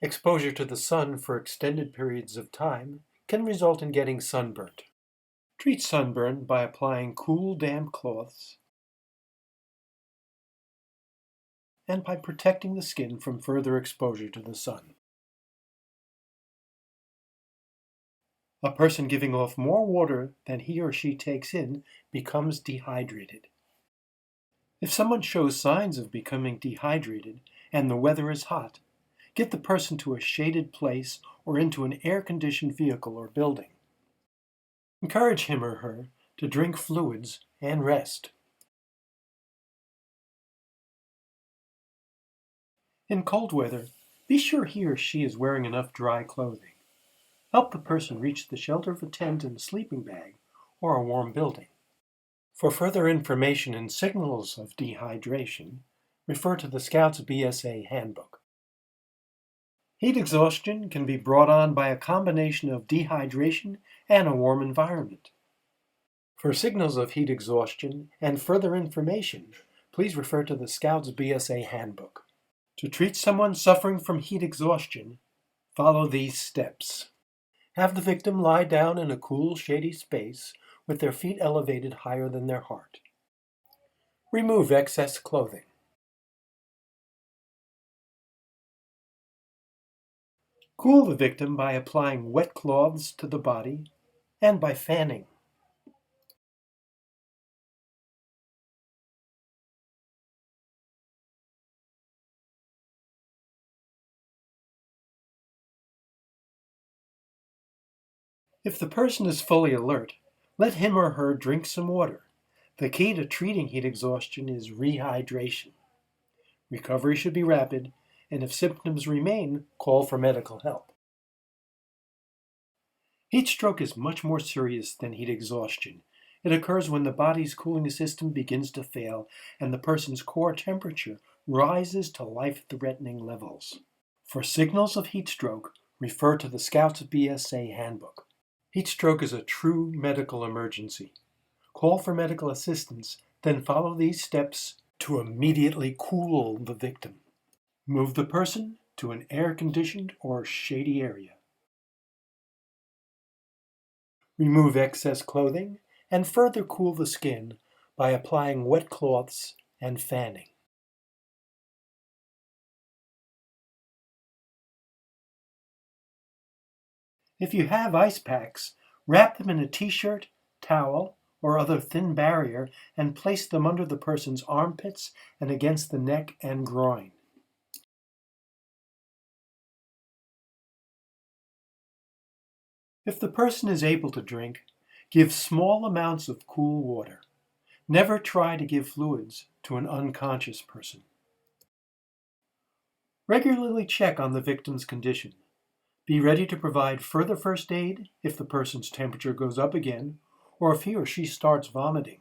Exposure to the sun for extended periods of time can result in getting sunburnt. Treat sunburn by applying cool, damp cloths and by protecting the skin from further exposure to the sun. A person giving off more water than he or she takes in becomes dehydrated. If someone shows signs of becoming dehydrated and the weather is hot, get the person to a shaded place or into an air-conditioned vehicle or building. Encourage him or her to drink fluids and rest. In cold weather, be sure he or she is wearing enough dry clothing. Help the person reach the shelter of a tent and a sleeping bag or a warm building. For further information and signals of dehydration, refer to the Scouts BSA Handbook. Heat exhaustion can be brought on by a combination of dehydration and a warm environment. For signals of heat exhaustion and further information, please refer to the Scouts BSA Handbook. To treat someone suffering from heat exhaustion, follow these steps. Have the victim lie down in a cool, shady space with their feet elevated higher than their heart. Remove excess clothing. Cool the victim by applying wet cloths to the body and by fanning. If the person is fully alert, let him or her drink some water. The key to treating heat exhaustion is rehydration. Recovery should be rapid, and if symptoms remain, call for medical help. Heat stroke is much more serious than heat exhaustion. It occurs when the body's cooling system begins to fail and the person's core temperature rises to life-threatening levels. For signals of heat stroke, refer to the Scouts BSA Handbook. Heat stroke is a true medical emergency. Call for medical assistance, then follow these steps to immediately cool the victim. Move the person to an air-conditioned or shady area. Remove excess clothing and further cool the skin by applying wet cloths and fanning. If you have ice packs, wrap them in a t-shirt, towel, or other thin barrier and place them under the person's armpits and against the neck and groin. If the person is able to drink, give small amounts of cool water. Never try to give fluids to an unconscious person. Regularly check on the victim's condition. Be ready to provide further first aid if the person's temperature goes up again or if he or she starts vomiting.